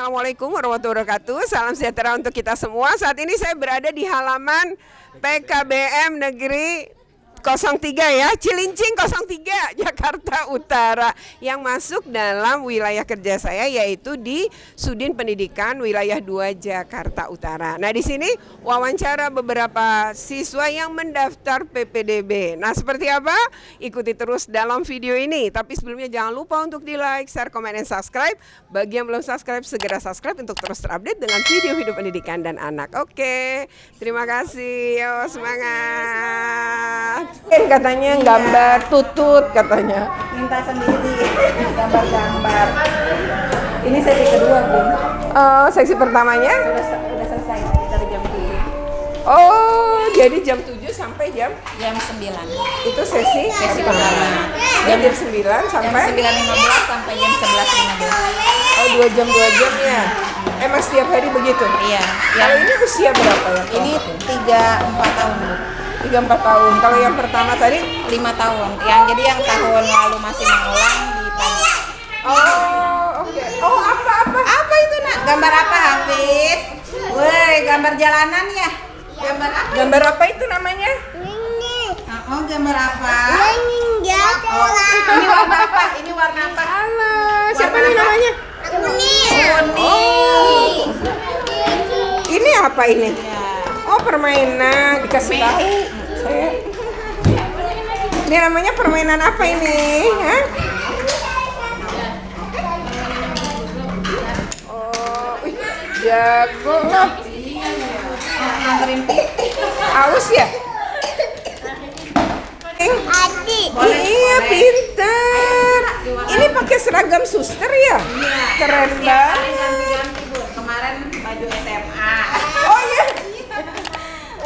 Assalamualaikum warahmatullahi wabarakatuh. Salam sejahtera untuk kita semua. Saat ini saya berada di halaman PKBM Negeri 03 ya, Cilincing 03 Jakarta Utara, yang masuk dalam wilayah kerja saya yaitu di Sudin Pendidikan Wilayah 2 Jakarta Utara. Nah, di sini wawancara beberapa siswa yang mendaftar PPDB. Nah, seperti apa? Ikuti terus dalam video ini. Tapi sebelumnya jangan lupa untuk di-like, share, komen, dan subscribe. Bagi yang belum subscribe, segera subscribe untuk terus terupdate dengan video-video pendidikan dan anak. Oke, terima kasih. Yo, semangat. Katanya gambar tutut katanya. Minta sendiri gambar-gambar. Ini sesi kedua, Bun. Oh, seksi pertamanya? Sudah selesai dari jam 7. Oh, jadi jam 7 sampai jam 9. itu sesi pertama. Jam 9 sampai Jam 9.15 sampai jam 11.15. Oh, 2 jam ya. Emang setiap hari begitu? Iya. Kalau ini usia berapa ya? Ini 3-4 tahun, Bu. 3-4 tahun. Kalau yang pertama tadi 5 tahun. Yang tahun lalu masih mengulang di pagi. Oh, oke. Oh, apa? Apa itu, Nak? Gambar apa, Hafiz? Woi, gambar jalanan ya? Gambar apa? Gambar apa itu namanya? Oh, gambar apa? Oh, ini warna apa? Ini warna apa? Alah, siapa Warna nih apa? namanya? Kuning. Oh. Ini apa ini? Ya. Oh, permainan, dikasih tahu. Saya. Ini namanya permainan apa ini? Hah? Oh, wih, jago loh. Nganterin Aus ya? Iya, pintar. Ini pakai seragam suster ya? Keren banget. ganti-ganti, Bu. Kemarin baju SMA. Oh iya.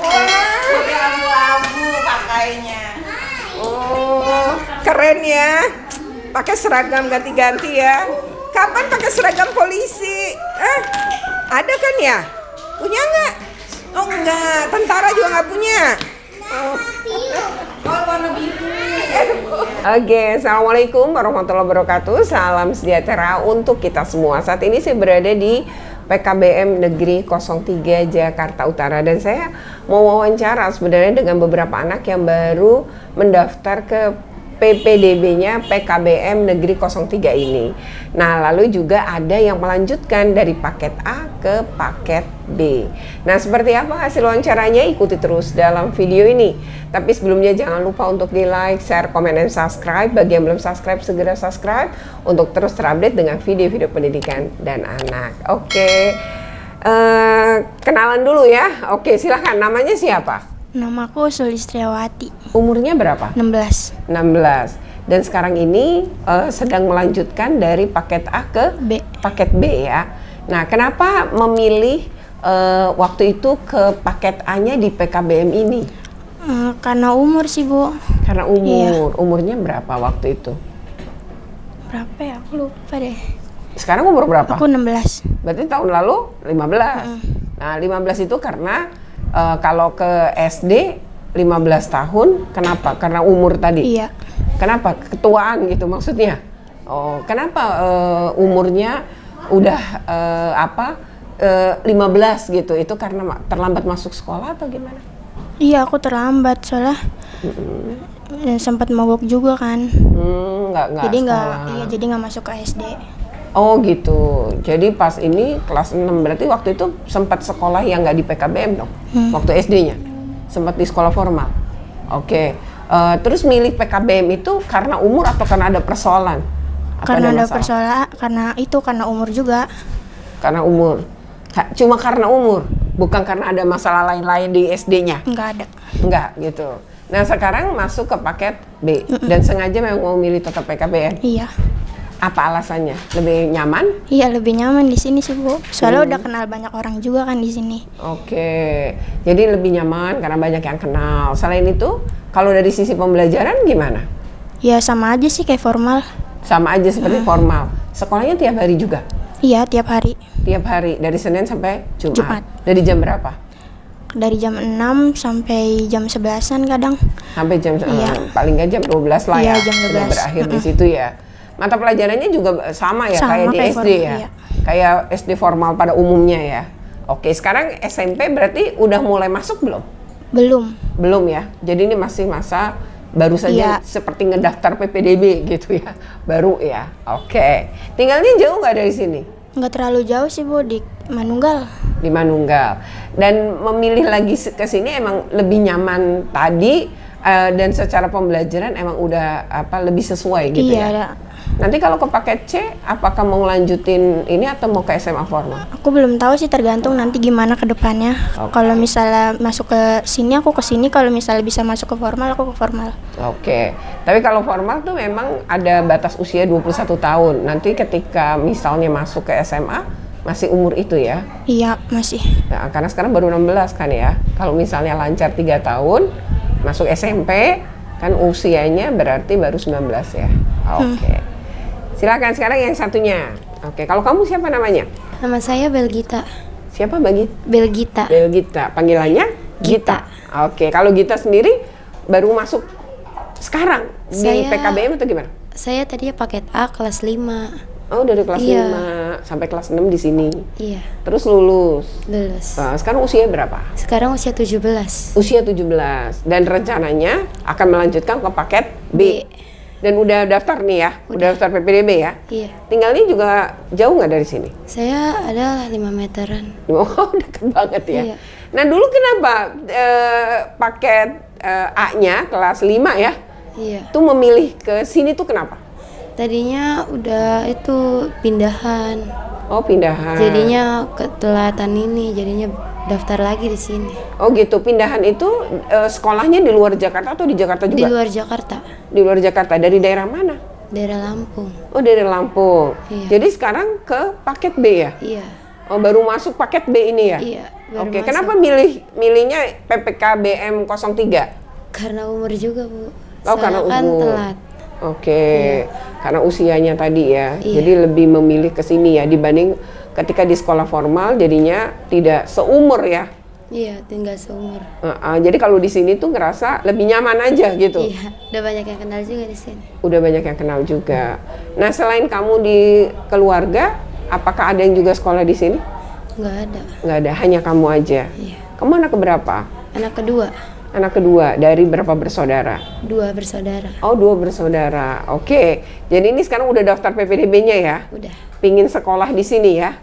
Wah. Pakai abu-abu pakainya. Oh, keren ya. Pakai seragam ganti-ganti ya. Kapan pakai seragam polisi? Ada kan ya? Punya nggak? Oh enggak, tentara juga nggak punya. Oh. Oh, warna biru. Oke, assalamualaikum warahmatullahi wabarakatuh. Salam sejahtera untuk kita semua. Saat ini saya berada di PKBM Negeri 03 Jakarta Utara, dan saya mau wawancara sebenarnya dengan beberapa anak yang baru mendaftar ke PPDB-nya PKBM Negeri 03 ini. Nah, lalu juga ada yang melanjutkan dari paket A ke paket B. Nah, seperti apa hasil wawancaranya? Ikuti terus dalam video ini. Tapi sebelumnya jangan lupa untuk di-like, share, komen, dan subscribe. Bagi yang belum subscribe, segera subscribe untuk terus terupdate dengan video-video pendidikan dan anak. Oke, kenalan dulu ya. Oke, silahkan. Namanya siapa? Namaku Sulistriawati. Umurnya berapa? 16. 16. Dan sekarang ini sedang melanjutkan dari paket A ke B. paket B ya. Nah, kenapa memilih waktu itu ke paket A-nya di PKBM ini? Karena umur sih, Bu. Karena umur. Umurnya berapa waktu itu? Berapa ya? Aku lupa deh. Sekarang umur berapa? Aku 16. Berarti tahun lalu 15. Nah, 15 itu karena kalau ke SD 15 tahun, kenapa? Karena umur tadi? Iya. Kenapa? Ketuaan gitu maksudnya? Oh, kenapa umurnya udah 15 gitu? Itu karena terlambat masuk sekolah atau gimana? Iya, aku terlambat soalnya sempat mogok juga kan. Nggak Jadi sekolah. jadi nggak masuk ke SD. Oh gitu. Jadi pas ini kelas 6 berarti waktu itu sempat sekolah yang nggak di PKBM dong? Waktu SD-nya? Sempat di sekolah formal? Oke. Terus milih PKBM itu karena umur atau karena ada persoalan? Atau Karena ada masalah? persoalan, karena umur juga. Karena umur? Cuma karena umur? Bukan karena ada masalah lain-lain di SD-nya? Nggak ada. Enggak gitu. Nah, sekarang masuk ke paket B dan sengaja memang mau milih tetap PKBM. Iya. Apa alasannya? Lebih nyaman? Iya, lebih nyaman di sini sih, Bu. Soalnya udah kenal banyak orang juga kan di sini. Oke, jadi lebih nyaman karena banyak yang kenal. Selain itu, kalau dari sisi pembelajaran gimana? Ya sama aja sih kayak formal. Sama aja seperti formal. Sekolahnya tiap hari juga? Iya, tiap hari. Tiap hari, dari Senin sampai Jumat? Jumat. Dari jam berapa? Dari jam 6 sampai jam 11-an kadang. Sampai jam, Iya. paling nggak jam 12 lah Iya, ya? jam Sudah 12. berakhir di situ ya? Mata pelajarannya juga sama ya, Sama kayak di kayak SD ya? iya. kayak SD formal pada umumnya ya. Oke, sekarang SMP berarti udah mulai masuk belum? Belum. Belum ya. Jadi ini masih masa baru saja Iya. seperti ngedaftar PPDB gitu ya. Baru ya. Oke. Tinggalnya jauh nggak dari sini? Nggak terlalu jauh sih Bu, di Manunggal. Di Manunggal. Dan memilih lagi ke sini emang lebih nyaman tadi dan secara pembelajaran emang udah lebih sesuai gitu Iya, ya. ada. Nanti kalau ke paket C, apakah mau lanjutin ini atau mau ke SMA formal? Aku belum tahu sih, tergantung nanti gimana ke depannya. Oke. Kalau misalnya masuk ke sini aku ke sini, kalau misalnya bisa masuk ke formal aku ke formal. Oke, tapi kalau formal tuh memang ada batas usia 21 tahun. Nanti ketika misalnya masuk ke SMA, masih umur itu ya? Iya, masih. Nah, karena sekarang baru 16 kan ya. Kalau misalnya lancar 3 tahun, masuk SMP, kan usianya berarti baru 19 ya? Oke. Silakan sekarang yang satunya. Oke, kalau kamu siapa namanya? Nama saya Belgita. Siapa Belgita. Belgita, panggilannya? Gita. Oke, kalau Gita sendiri baru masuk sekarang di Saya- PKBM atau gimana? Saya tadinya paket A kelas 5. Oh, dari kelas Iya. 5 sampai kelas 6 di sini. Iya, Terus lulus. lulus. Nah, sekarang usia berapa? Sekarang usia 17. Usia 17 dan rencananya akan melanjutkan ke paket B. Dan udah daftar nih ya? Udah daftar PPDB ya? Iya. Tinggalnya juga jauh nggak dari sini? Saya adalah 5 meteran. Oh, deket banget ya. Iya. Nah, dulu kenapa paket A-nya kelas 5 ya? Iya. Tuh memilih ke sini tuh kenapa? Tadinya udah itu pindahan. Oh, pindahan. Jadinya ketelatan ini, jadinya daftar lagi di sini. Oh gitu, pindahan itu sekolahnya di luar Jakarta atau di Jakarta juga? Di luar Jakarta, Di luar Jakarta, dari daerah mana? daerah Lampung. Oh, dari Lampung. Iya. Jadi sekarang ke paket B ya? Iya. Oh, baru masuk paket B ini ya? Iya, baru Oke, masuk. kenapa milihnya PPKBM 03? Karena umur juga, Bu. Oh, karena Saya kan umur. telat. Oke, karena usianya tadi ya, Iya. jadi lebih memilih ke sini ya dibanding ketika di sekolah formal jadinya tidak seumur ya. Iya, tinggal seumur. Jadi kalau di sini tuh ngerasa lebih nyaman aja gitu. Iya, udah banyak yang kenal juga di sini. Udah banyak yang kenal juga. Nah, selain kamu di keluarga, apakah ada yang juga sekolah di sini? Nggak ada. Nggak ada, hanya kamu aja. Iya. Kamu anak keberapa? Anak kedua, Anak kedua, dari berapa bersaudara? 2 bersaudara. Oh, 2 bersaudara. Oke, jadi ini sekarang udah daftar PPDB-nya ya? Udah. Pingin sekolah di sini ya?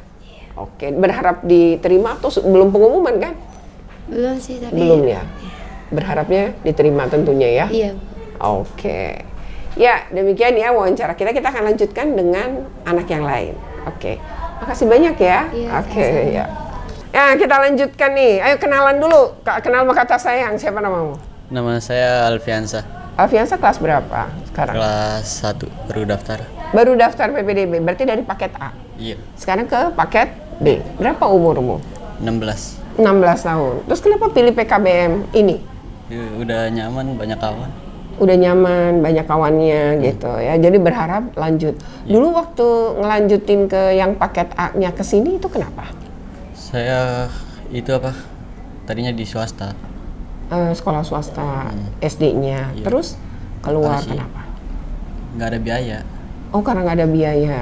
Oke, berharap diterima atau belum pengumuman kan? Belum sih, tapi Belum ya? Berharapnya diterima tentunya ya? Iya, Bu. Oke. Ya, demikian ya wawancara kita. Kita akan lanjutkan dengan anak yang lain. Oke. Makasih banyak ya. Iya, Oke, sama-sama. ya. Ya, kita lanjutkan nih. Ayo kenalan dulu. Kenal sama kata sayang. Siapa namamu? Nama saya Alfiansa, Alfiansa kelas berapa sekarang? kelas 1 baru daftar. Baru daftar PPDB, berarti dari paket A. Iya, Sekarang ke paket B. Berapa umurmu? 16. 16 tahun. Terus kenapa pilih PKBM ini? Udah nyaman, banyak kawan. Udah nyaman, banyak kawannya gitu ya. Jadi berharap lanjut. Dulu waktu ngelanjutin ke yang paket A-nya ke sini itu kenapa? Saya itu tadinya di swasta. Sekolah swasta, SD-nya. Iya. Terus keluar Masih. kenapa? Nggak ada biaya. Oh, karena nggak ada biaya.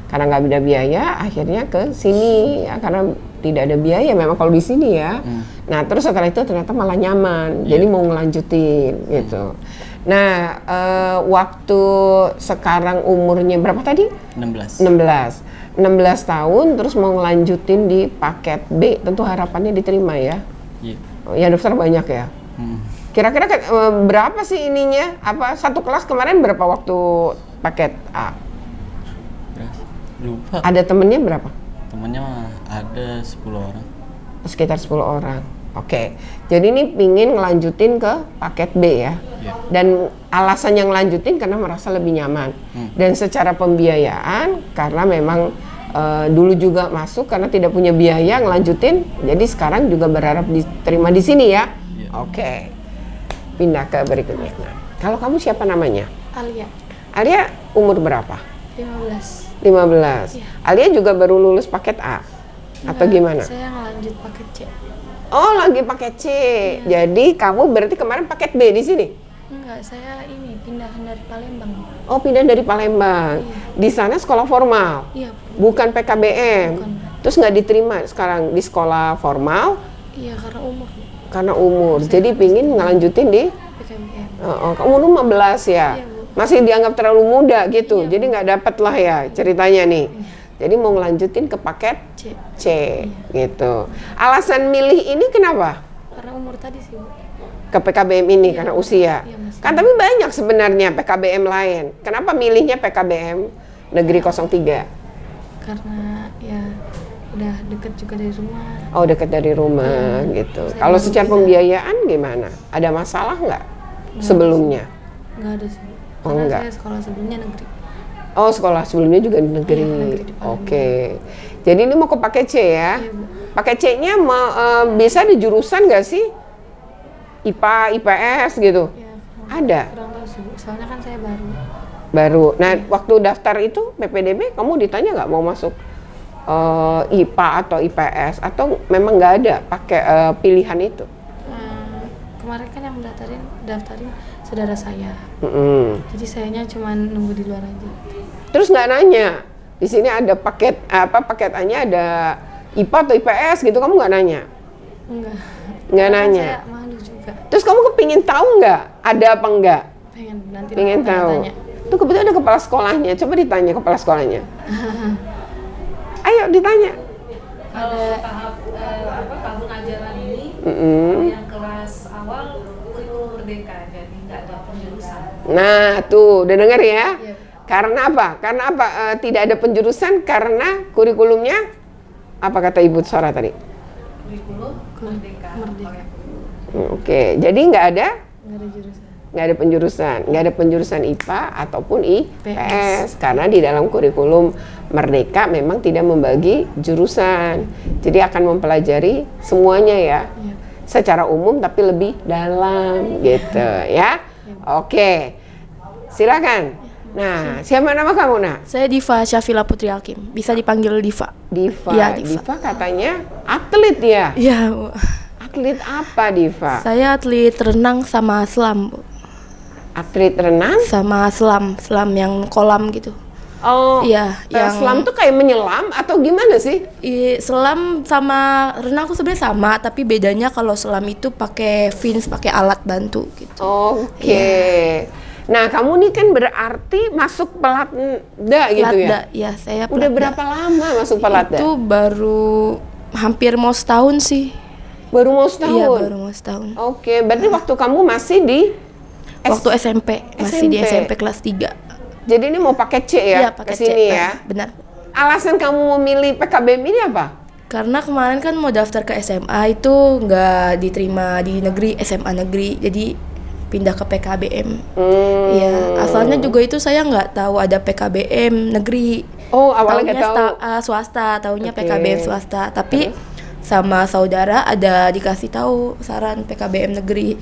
Karena nggak ada biaya, akhirnya ke sini ya, karena tidak ada biaya memang kalau di sini ya. Nah, terus setelah itu ternyata malah nyaman, jadi mau ngelanjutin gitu. Nah, waktu sekarang umurnya berapa tadi? 16. 16 tahun, terus mau ngelanjutin di paket B, tentu harapannya diterima ya. Iya. Oh, ya daftar banyak ya. Kira-kira berapa sih ininya? Satu kelas kemarin berapa waktu paket A? Berapa? Lupa. Ada temennya berapa? Temennya mah ada 10 orang. Sekitar 10 orang. Oke, jadi ini pingin ngelanjutin ke paket B ya. Iya. Dan alasan yang lanjutin karena merasa lebih nyaman. Dan secara pembiayaan karena memang dulu juga masuk karena tidak punya biaya ngelanjutin. Jadi sekarang juga berharap diterima di sini ya. Iya. Oke, pindah ke berikutnya. Nah, kalau kamu siapa namanya? Alia, Alia umur berapa? 15. 15. Alia juga baru lulus paket A atau gimana? Saya ngelanjut paket C. Oh, lagi paket C. Jadi kamu berarti kemarin paket B di sini? Enggak, saya ini pindahan dari Palembang. Oh, pindah dari Palembang. Di sana sekolah formal, Iya, bukan PKBM. Bukan. Terus nggak diterima sekarang di sekolah formal iya karena umur karena umur. Jadi pingin ngelanjutin di PKBM. kamu umur 15 ya. Iya, Bu. Masih dianggap terlalu muda gitu. Iya, Jadi nggak dapet lah ya ceritanya nih. Jadi mau ngelanjutin ke paket C. C gitu. Alasan milih ini kenapa? Karena umur tadi sih, Bu. Ke PKBM ini karena usia. Iya, Mas. Kan tapi banyak sebenarnya PKBM lain. Kenapa milihnya PKBM Negeri 03? Karena ya udah deket juga dari rumah. Oh, dekat dari rumah gitu. Saya Kalau baru secara bisa. pembiayaan gimana? Ada masalah nggak sebelumnya? Nggak ada sih, Bu. Oh, Karena nggak. saya sekolah sebelumnya negeri. Oh, sekolah sebelumnya juga di negeri. Iya, negeri di Palembang. Oke. Jadi ini mau ke paket C ya? Iya, Bu. Paket C-nya bisa di jurusan nggak sih? IPA, IPS gitu? Ya, Ada? kurang tahu sih, Bu. Soalnya kan saya baru. Baru. Nah, waktu daftar itu PPDB kamu ditanya nggak mau masuk IPA atau IPS atau memang nggak ada pakai pilihan itu? Kemarin kan yang daftarin saudara saya. Mm-mm. Jadi sayanya cuma nunggu di luar aja. Terus nggak nanya di sini ada paket A-nya ada IPA atau IPS gitu, kamu nggak nanya? Enggak. Nggak Karena nanya. Saya malu juga. Terus kamu kepingin tahu nggak ada apa enggak? Nanti Pengen aku tahu. tanya. Itu kebetulan ada kepala sekolahnya. Coba ditanya kepala sekolahnya. Ayo ditanya. Kalau tahap tahun ajaran ini yang kelas awal kurikulum merdeka, jadi nggak ada penjurusan. Nah, tuh udah denger ya? Iya. Karena apa? Karena apa? Tidak ada penjurusan karena kurikulumnya apa kata Ibu Sora tadi? Kurikulum merdeka. Merdeka. Oke, jadi nggak ada Nggak ada jurusan. nggak ada penjurusan IPA ataupun IPS karena di dalam kurikulum Merdeka memang tidak membagi jurusan. Jadi akan mempelajari semuanya ya. Iya. Secara umum tapi lebih dalam gitu ya. Oke. Silakan. Nah, siapa nama kamu, Nak? Saya Diva Syafila Putri Hakim. Bisa dipanggil Diva. Diva. Iya, Diva. Diva katanya atlet ya. Iya, Bu. Atlet apa, Diva? Saya atlet renang sama selam, Bu. Atlet renang? Sama selam yang kolam gitu. Oh, Iya, yang selam tuh kayak menyelam atau gimana sih? selam sama renang tuh sebenarnya sama, tapi bedanya kalau selam itu pakai fins, pakai alat bantu gitu. Oke. Nah, kamu nih kan berarti masuk Pelatda gitu ya? Pelatda, ya saya Udah Pelatda. berapa lama masuk Pelatda? Itu baru hampir mau setahun sih. Baru mau setahun? Iya, baru mau setahun. Oke, berarti waktu kamu masih di Waktu SMP, masih di SMP. SMP kelas 3. Jadi ini mau paket C ya? Iya, pakai ke sini C. ya? Benar. Alasan kamu memilih PKBM ini apa? Karena kemarin kan mau daftar ke SMA itu nggak diterima di negeri, SMA negeri, jadi pindah ke PKBM. Iya, asalnya juga itu saya nggak tahu ada PKBM negeri. Oh, awalnya nggak Taunya tahu. swasta, taunya Oke. PKBM swasta. Tapi sama saudara ada dikasih tahu saran PKBM negeri.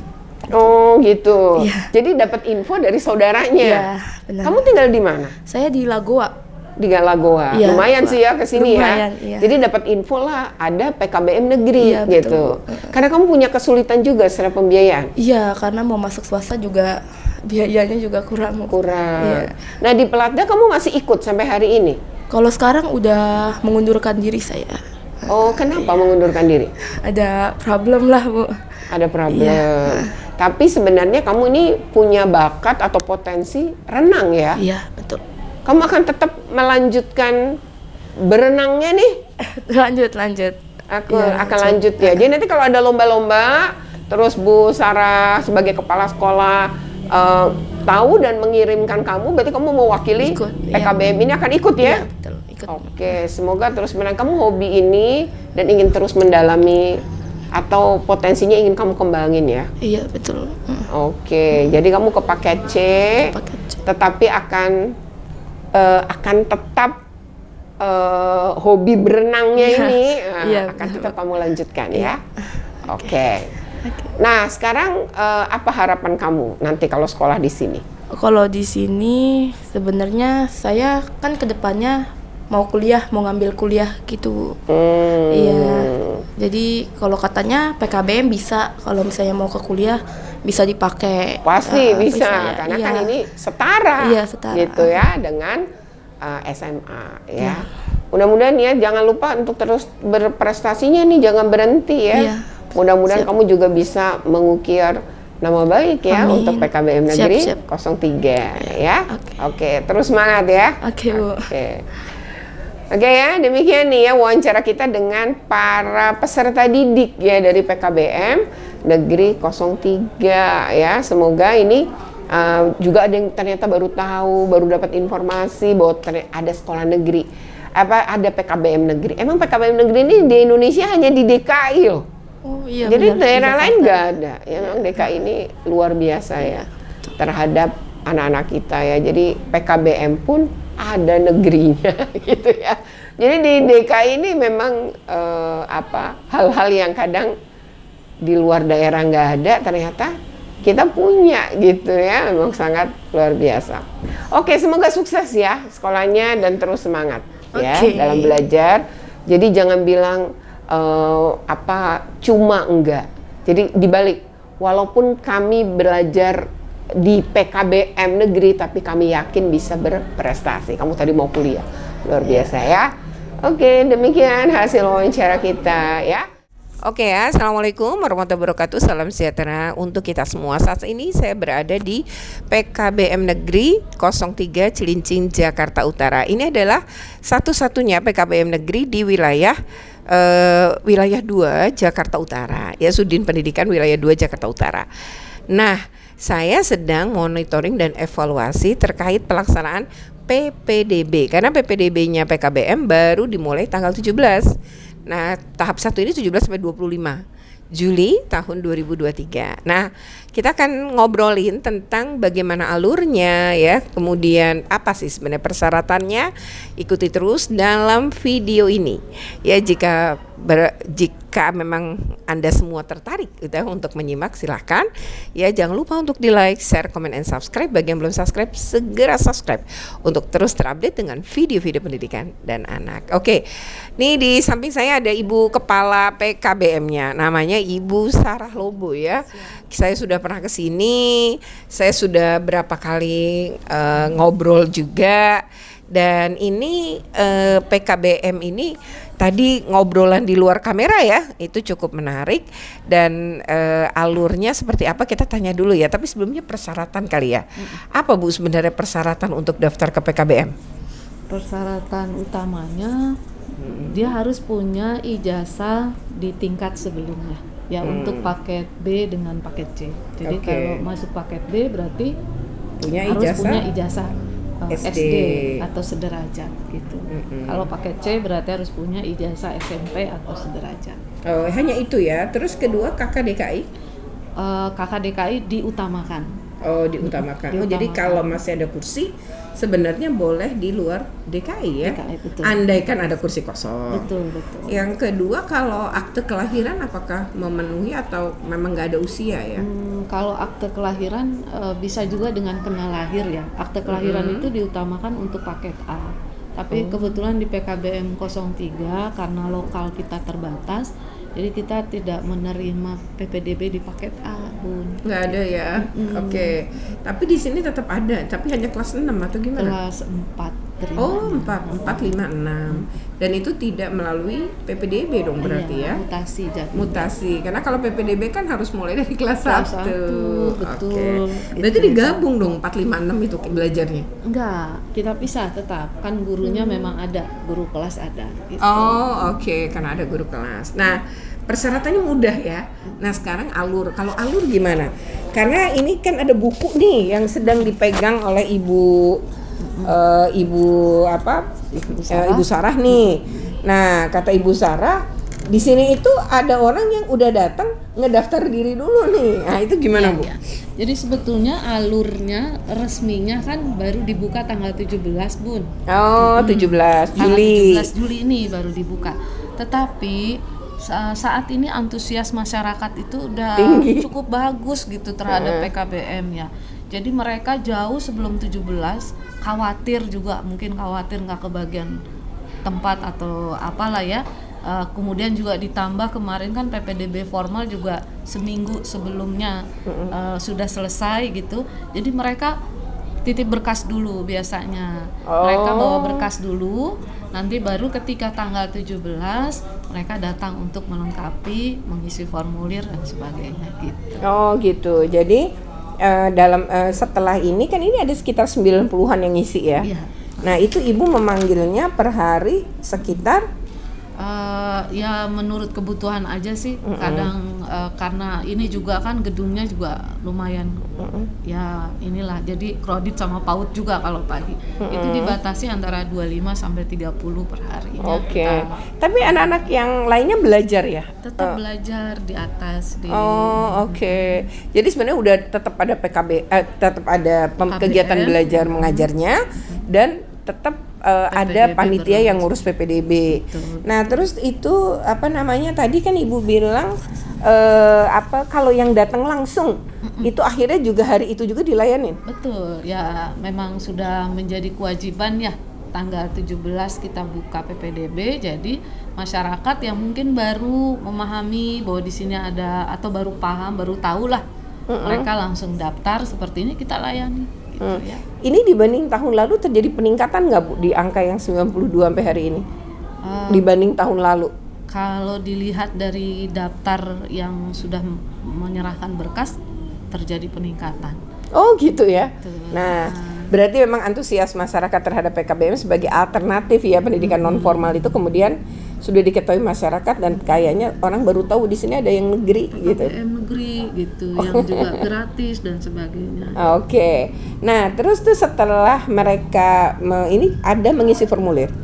Oh, gitu. Iya. Jadi dapat info dari saudaranya. Iya, benar. Kamu tinggal di mana? Saya di Lagoa. Di Galagoa. Iya, Lumayan sih ya ke sini ya. lumayan, iya. Jadi dapat info lah ada PKBM negeri Iya, gitu. betul. Karena kamu punya kesulitan juga secara pembiayaan. Iya, karena mau masuk swasta juga biayanya juga kurang. Kurang. Iya. Nah, di Pelatda kamu masih ikut sampai hari ini? Kalau sekarang udah mengundurkan diri saya. Oh, kenapa mengundurkan diri? Ada problem lah, Bu. Ada problem. Iya. Tapi sebenarnya kamu ini punya bakat atau potensi renang ya? Iya, betul. Kamu akan tetap melanjutkan berenangnya nih? Lanjut. Aku Iya, akan lanjut ya. Jadi nanti kalau ada lomba-lomba, terus Bu Sarah sebagai kepala sekolah tahu dan mengirimkan kamu, berarti kamu mewakili Ikut, iya. PKBM ini akan ikut ya? Iya, betul. Ikut. Oke, semoga terus menang. Kamu hobi ini dan ingin terus mendalami atau potensinya ingin kamu kembangin ya? Iya, betul. Oke, jadi kamu ke paket C, Paket C. tetapi akan tetap hobi berenangnya Iya, ini iya, akan benar, tetap Bu. kamu lanjutkan Iya. ya. Oke. Nah, sekarang apa harapan kamu nanti kalau sekolah di sini? Kalau di sini sebenarnya saya kan kedepannya mau kuliah, mau ngambil kuliah gitu. Iya. Jadi kalau katanya PKBM bisa, kalau misalnya mau ke kuliah bisa dipakai. Pasti bisa, ya. karena Iya. kan ini setara, Iya, setara. gitu ya, dengan SMA ya. Mudah-mudahan ya, jangan lupa untuk terus berprestasinya nih, jangan berhenti ya. Iya. Mudah-mudahan Siap. kamu juga bisa mengukir nama baik ya Amin. untuk PKBM Negeri Siap. 03 ya. Oke. Oke, terus semangat ya. Oke, Bu. Oke ya, demikian nih ya wawancara kita dengan para peserta didik ya dari PKBM Negeri 03 ya. Semoga ini juga ada yang ternyata baru tahu, baru dapat informasi bahwa ada sekolah negeri, ada PKBM negeri. Emang PKBM negeri ini di Indonesia hanya di DKI loh. Oh iya. Jadi benar, di daerah lain Jakarta. nggak ada. Ya memang DKI ini luar biasa ya terhadap anak-anak kita ya. Jadi PKBM pun ada negerinya gitu ya. Jadi di DKI ini memang hal-hal yang kadang di luar daerah nggak ada, ternyata kita punya gitu ya. Memang sangat luar biasa. Oke, semoga sukses ya sekolahnya dan terus semangat ya Oke. dalam belajar. Jadi jangan bilang cuma enggak. Jadi dibalik, walaupun kami belajar di PKBM negeri, tapi kami yakin bisa berprestasi. Kamu tadi mau kuliah, luar biasa ya. Oke, demikian hasil wawancara kita ya. Oke ya, Assalamualaikum warahmatullahi wabarakatuh. Salam sejahtera untuk kita semua. Saat ini saya berada di PKBM Negeri 03 Cilincing, Jakarta Utara. Ini adalah satu-satunya PKBM Negeri di wilayah 2 Jakarta Utara. Ya, Sudin Pendidikan wilayah 2 Jakarta Utara. Nah, saya sedang monitoring dan evaluasi terkait pelaksanaan PPDB. Karena PPDB-nya PKBM baru dimulai tanggal 17. Nah, tahap 1 ini 17 sampai 25 Juli tahun 2023. Nah, kita akan ngobrolin tentang bagaimana alurnya ya, kemudian apa sih sebenarnya persyaratannya. Ikuti terus dalam video ini. Ya, jika memang Anda semua tertarik gitu ya, untuk menyimak, silahkan. Ya, jangan lupa untuk di-like, share, comment, and subscribe. Bagi yang belum subscribe, segera subscribe untuk terus terupdate dengan video-video pendidikan dan anak. Oke, nih di samping saya ada Ibu Kepala PKBM-nya, namanya Ibu Sarah Lobo ya. Saya sudah pernah ke sini, saya sudah berapa kali ngobrol juga. Dan ini PKBM ini tadi ngobrolan di luar kamera ya, itu cukup menarik. Dan alurnya seperti apa kita tanya dulu ya. Tapi sebelumnya persyaratan kali ya. Apa Bu sebenarnya persyaratan untuk daftar ke PKBM? Persyaratan utamanya dia harus punya ijazah di tingkat sebelumnya ya, untuk paket B dengan paket C. Jadi Oke. kalau masuk paket B berarti Punya harus ijazah punya ijazah SD. SD atau sederajat gitu. Kalau paket C berarti harus punya ijazah SMP atau sederajat. Oh, hanya itu ya. Terus kedua KKDKI? KKDKI diutamakan. Oh, diutamakan. Oh, jadi kalau masih ada kursi sebenarnya boleh di luar DKI ya. DKI, betul. Andaikan ada kursi kosong. Betul, betul. Yang kedua, kalau akte kelahiran apakah memenuhi atau memang nggak ada usia ya? Kalau akte kelahiran bisa juga dengan kena lahir ya. Akte kelahiran itu diutamakan untuk paket A. Tapi kebetulan di PKBM 03 karena lokal kita terbatas, jadi kita tidak menerima PPDB di paket A, Bun. Nggak ada ya. Oke. Tapi di sini tetap ada, tapi hanya kelas 6 atau gimana? Kelas 4 terima. Oh, 4, 5, 6. Dan itu tidak melalui PPDB dong berarti ya? Mutasi jadi. Mutasi, karena kalau PPDB kan harus mulai dari kelas 1. Kelas 1, betul. Berarti Itu. digabung dong 4, 5, 6 itu belajarnya? Enggak, kita pisah tetap. Kan gurunya memang ada, guru kelas ada gitu. Oh, oke, karena ada guru kelas. Nah, persyaratannya mudah ya. Nah, sekarang alur. Kalau alur gimana? Karena ini kan ada buku nih yang sedang dipegang oleh Ibu Sarah nih. Nah, kata Ibu Sarah, di sini itu ada orang yang udah datang ngedaftar diri dulu nih. Nah, itu gimana, Bu? Ya. Jadi sebetulnya alurnya resminya kan baru dibuka tanggal 17, Bun. Oh, 17 Tanggal Juli. 17 Juli ini baru dibuka. Tetapi saat ini antusias masyarakat itu udah Tinggi. cukup bagus gitu terhadap PKBM ya. Jadi mereka jauh sebelum 17 khawatir nggak kebagian tempat atau apalah ya. Kemudian juga ditambah kemarin kan PPDB formal juga seminggu sebelumnya sudah selesai gitu. Jadi mereka titip berkas dulu biasanya. Oh. Mereka bawa berkas dulu, nanti baru ketika tanggal 17 mereka datang untuk melengkapi, mengisi formulir dan sebagainya gitu. Oh gitu. Jadi setelah ini kan ini ada sekitar 90-an yang ngisi ya. Iya. Nah itu ibu memanggilnya per hari sekitar Ya menurut kebutuhan aja sih. Kadang karena ini juga kan gedungnya juga lumayan ya inilah, jadi kredit sama PAUD juga kalau pagi. Itu dibatasi antara 25 sampai 30 per hari. Oke. Tapi anak-anak yang lainnya belajar ya? Tetap belajar di atas di Oh oke. Jadi sebenarnya udah tetap ada tetap ada kegiatan belajar mengajarnya dan tetap ada panitia yang ngurus PPDB. Betul. Nah terus itu apa namanya tadi kan ibu bilang kalau yang datang langsung itu akhirnya juga hari itu juga dilayanin. Betul, ya memang sudah menjadi kewajiban ya, tanggal 17 kita buka PPDB, jadi masyarakat yang mungkin baru memahami bahwa di sini ada atau baru paham, baru tahu lah, mereka langsung daftar seperti ini kita layani gitu ya. Ini dibanding tahun lalu terjadi peningkatan nggak Bu di angka yang 92 sampai hari ini dibanding tahun lalu? Kalau dilihat dari daftar yang sudah menyerahkan berkas terjadi peningkatan. Oh gitu ya. Betul. Nah, berarti memang antusias masyarakat terhadap PKBM sebagai alternatif ya pendidikan non formal itu kemudian sudah diketahui masyarakat dan kayaknya orang baru tahu di sini ada yang negeri gitu. PPDB negeri gitu, yang juga gratis dan sebagainya. Oke. Nah, terus tuh setelah mereka ini ada mengisi formulir.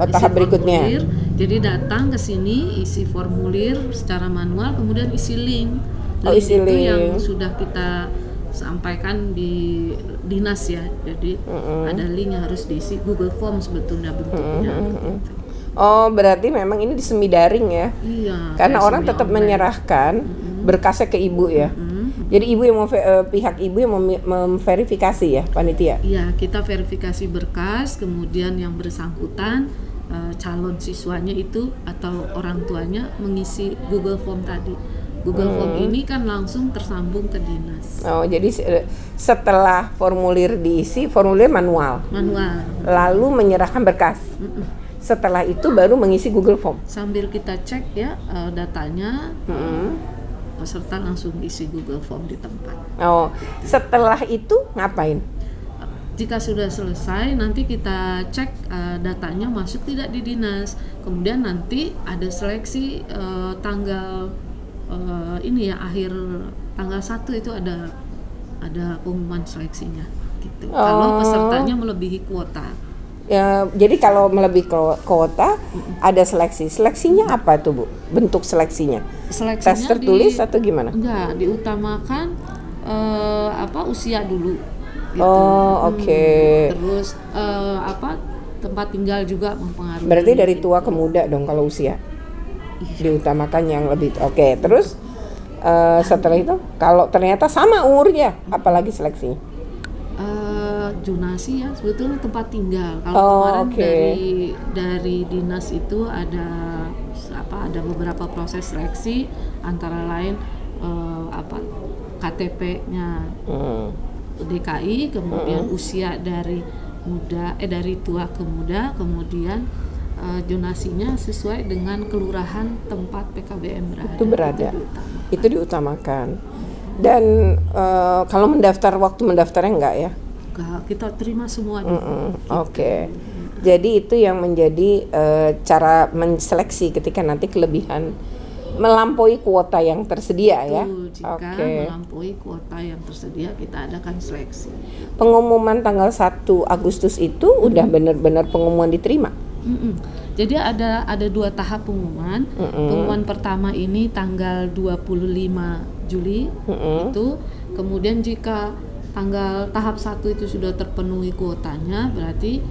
Tahap berikutnya. Formulir, jadi datang ke sini isi formulir secara manual, kemudian isi link. Isi itu link. yang sudah kita sampaikan di dinas ya. Jadi ada link yang harus diisi, Google Form sebetulnya bentuknya. Gitu. Oh, berarti memang ini di semi daring ya? Iya. Karena kayak orang semi tetap online. menyerahkan berkasnya ke ibu ya. Jadi ibu yang pihak ibu yang memverifikasi ya panitia. Iya, kita verifikasi berkas, kemudian yang bersangkutan calon siswanya itu atau orang tuanya mengisi Google Form tadi. Google Form ini kan langsung tersambung ke dinas. Oh, jadi setelah formulir diisi, formulir manual. Manual. Lalu menyerahkan berkas. Setelah itu baru mengisi Google Form. Sambil kita cek ya datanya, peserta langsung isi Google Form di tempat. Oh, setelah itu ngapain? Jika sudah selesai, nanti kita cek datanya masuk tidak di dinas. Kemudian nanti ada seleksi tanggal ini ya, akhir tanggal 1 itu ada pengumuman seleksinya gitu. Kalau pesertanya melebihi kuota. Ya, jadi kalau melebihi kuota ada seleksi. Seleksinya apa tuh Bu? Bentuk seleksinya? Seleksinya Tes tertulis atau gimana? Enggak, diutamakan usia dulu. Gitu. Oh, oke. Terus tempat tinggal juga mempengaruhi. Berarti dari tua ke muda dong kalau usia. Diutamakan yang lebih. Oke, terus setelah itu kalau ternyata sama umurnya, apalagi seleksinya? Zonasi ya, sebetulnya tempat tinggal. Kalau kemarin dari dinas itu ada beberapa proses seleksi, antara lain KTP-nya DKI, kemudian usia dari tua ke muda, kemudian zonasinya sesuai dengan kelurahan tempat PKBM berada. Itu diutamakan. Dan kalau waktu mendaftarnya enggak ya? Enggak, kita terima semuanya. Oke. Jadi itu yang menjadi cara menseleksi ketika nanti kelebihan melampaui kuota yang tersedia. Betul, ya. Jika melampaui kuota yang tersedia kita adakan seleksi. Pengumuman tanggal 1 Agustus itu udah benar-benar pengumuman diterima. Jadi ada 2 tahap pengumuman. Pengumuman pertama ini tanggal 25 Juli itu. Kemudian jika tahap 1 itu sudah terpenuhi kuotanya, berarti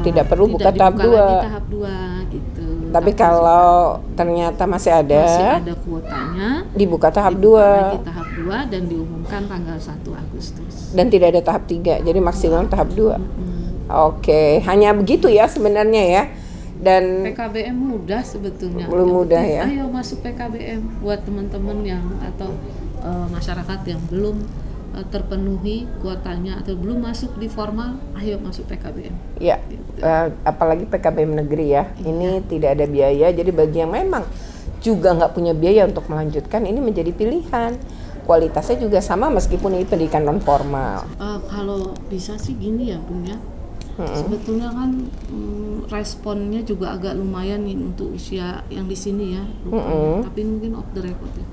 tidak perlu buka tahap 2. Tahap 2 gitu. Tapi kalau ternyata masih ada kuotanya, dibuka tahap 2. Lagi tahap 2 dan diumumkan tanggal 1 Agustus. Dan tidak ada tahap 3. Jadi maksimal tahap 2. Oke, hanya begitu ya sebenarnya ya. Dan PKBM mudah sebetulnya. Belum mudah ya. Ayo masuk PKBM buat teman-teman yang atau masyarakat yang belum terpenuhi kuotanya atau belum masuk di formal, ayo masuk PKBM. Ya, apalagi PKBM negeri ya. Ini tidak ada biaya, jadi bagi yang memang juga nggak punya biaya untuk melanjutkan, ini menjadi pilihan. Kualitasnya juga sama meskipun ini pendidikan non formal. Kalau bisa sih gini ya Bung ya, sebetulnya kan responnya juga agak lumayan nih untuk usia yang di sini ya, tapi mungkin off the record ya.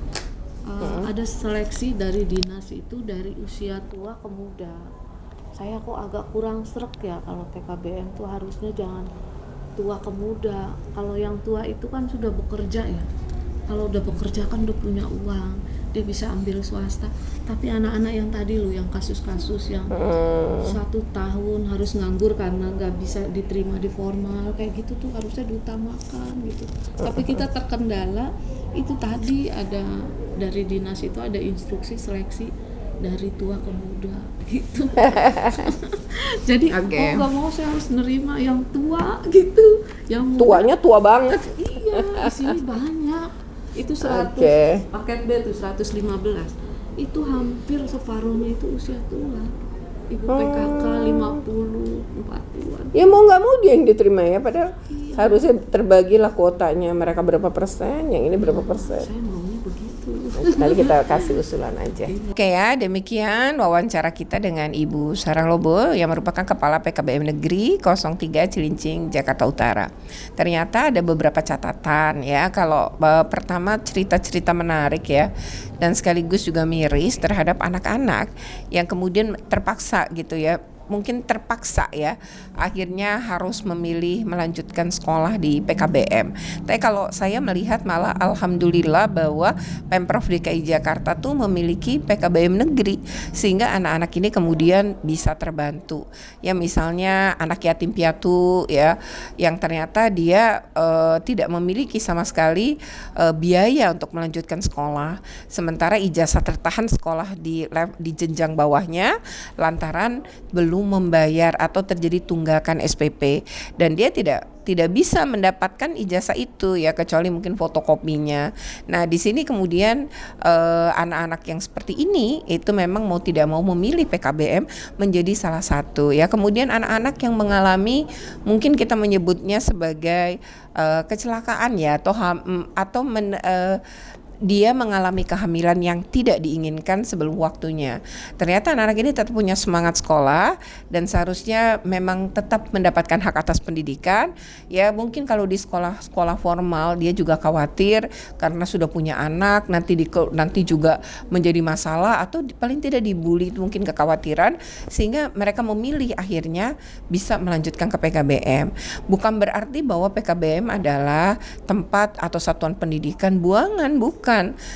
Ada seleksi dari dinas itu dari usia tua ke muda. Saya kok agak kurang srek ya kalau PKBM tuh harusnya jangan tua ke muda. Kalau yang tua itu kan sudah bekerja ya. Kalau udah bekerja kan udah punya uang, dia bisa ambil swasta. Tapi anak-anak yang tadi loh, yang kasus-kasus yang 1 tahun harus nganggur karena nggak bisa diterima di formal, kayak gitu tuh harusnya diutamakan gitu. Tapi kita terkendala itu tadi, ada dari dinas itu ada instruksi seleksi dari tua ke muda gitu. Jadi nggak mau, saya harus nerima yang tua gitu, yang muda. Tuanya tua banget. Iya, di sini banyak. Itu 100 paket B tuh 115. Itu hampir separuhnya itu usia tua. Ibu PKK 50, 40-an. Ya mau nggak mau dia yang diterima ya, padahal harusnya terbagilah kuotanya, mereka berapa persen, yang ini berapa persen. Saya maunya begitu. Nanti kita kasih usulan aja. Oke ya, demikian wawancara kita dengan Ibu Sarah Lobo yang merupakan Kepala PKBM Negeri 03 Cilincing, Jakarta Utara. Ternyata ada beberapa catatan ya, kalau pertama cerita-cerita menarik ya, dan sekaligus juga miris terhadap anak-anak yang kemudian terpaksa gitu ya, mungkin terpaksa ya, akhirnya harus memilih melanjutkan sekolah di PKBM. Tapi kalau saya melihat malah alhamdulillah bahwa Pemprov DKI Jakarta tuh memiliki PKBM negeri, sehingga anak-anak ini kemudian bisa terbantu. Ya misalnya anak yatim piatu ya, yang ternyata dia tidak memiliki sama sekali biaya untuk melanjutkan sekolah, sementara ijazah tertahan sekolah di jenjang bawahnya lantaran belum membayar atau terjadi tunggakan SPP, dan dia tidak bisa mendapatkan ijazah itu ya, kecuali mungkin fotokopinya. Nah di sini kemudian anak-anak yang seperti ini itu memang mau tidak mau memilih PKBM menjadi salah satu ya. Kemudian anak-anak yang mengalami, mungkin kita menyebutnya sebagai kecelakaan ya, atau dia mengalami kehamilan yang tidak diinginkan sebelum waktunya. Ternyata anak-anak ini tetap punya semangat sekolah dan seharusnya memang tetap mendapatkan hak atas pendidikan. Ya mungkin kalau di sekolah formal dia juga khawatir karena sudah punya anak, nanti juga menjadi masalah atau paling tidak dibully, mungkin kekhawatiran, sehingga mereka memilih akhirnya bisa melanjutkan ke PKBM. Bukan berarti bahwa PKBM adalah tempat atau satuan pendidikan buangan, bukan.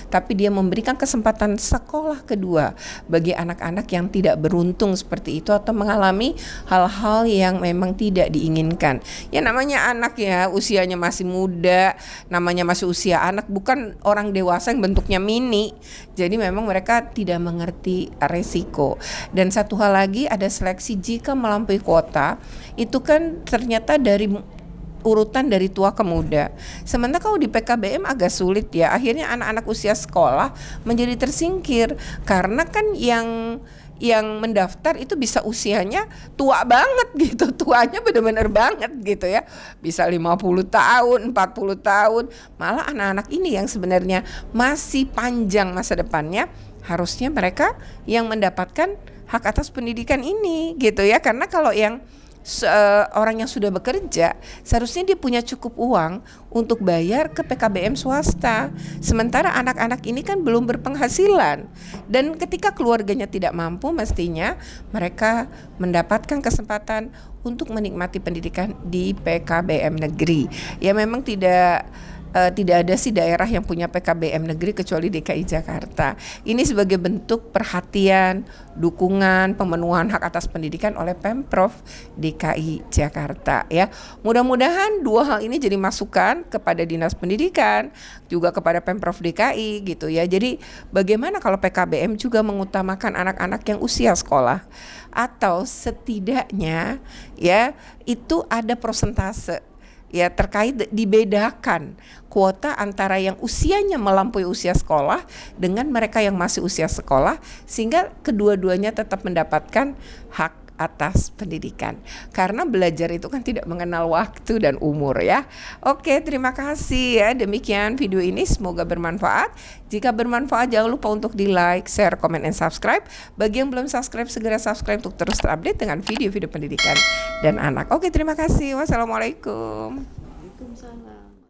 Tapi dia memberikan kesempatan sekolah kedua bagi anak-anak yang tidak beruntung seperti itu atau mengalami hal-hal yang memang tidak diinginkan. Ya namanya anak ya, usianya masih muda, namanya masih usia anak, bukan orang dewasa yang bentuknya mini. Jadi memang mereka tidak mengerti resiko. Dan satu hal lagi, ada seleksi jika melampaui kuota, itu kan ternyata dari urutan dari tua ke muda. Sementara kalau di PKBM agak sulit ya, akhirnya anak-anak usia sekolah menjadi tersingkir karena kan yang mendaftar itu bisa usianya tua banget gitu, tuanya benar-benar banget gitu ya, bisa 50 tahun, 40 tahun. Malah anak-anak ini yang sebenarnya masih panjang masa depannya, harusnya mereka yang mendapatkan hak atas pendidikan ini gitu ya. Karena kalau yang orang yang sudah bekerja seharusnya dia punya cukup uang untuk bayar ke PKBM swasta, sementara anak-anak ini kan belum berpenghasilan, dan ketika keluarganya tidak mampu mestinya mereka mendapatkan kesempatan untuk menikmati pendidikan di PKBM negeri. Ya memang tidak ada sih daerah yang punya PKBM negeri kecuali DKI Jakarta. Ini sebagai bentuk perhatian, dukungan, pemenuhan hak atas pendidikan oleh Pemprov DKI Jakarta ya. Mudah-mudahan dua hal ini jadi masukan kepada Dinas Pendidikan, juga kepada Pemprov DKI gitu ya. Jadi bagaimana kalau PKBM juga mengutamakan anak-anak yang usia sekolah, atau setidaknya ya itu ada prosentase ya terkait dibedakan kuota antara yang usianya melampaui usia sekolah dengan mereka yang masih usia sekolah, sehingga kedua-duanya tetap mendapatkan hak atas pendidikan. Karena belajar itu kan tidak mengenal waktu dan umur ya. Oke, terima kasih ya. Demikian video ini, semoga bermanfaat. Jika bermanfaat jangan lupa untuk di like, share, comment, and subscribe. Bagi yang belum subscribe, segera subscribe untuk terus terupdate dengan video-video pendidikan dan anak. Oke, terima kasih. Wassalamualaikum. Waalaikumsalam.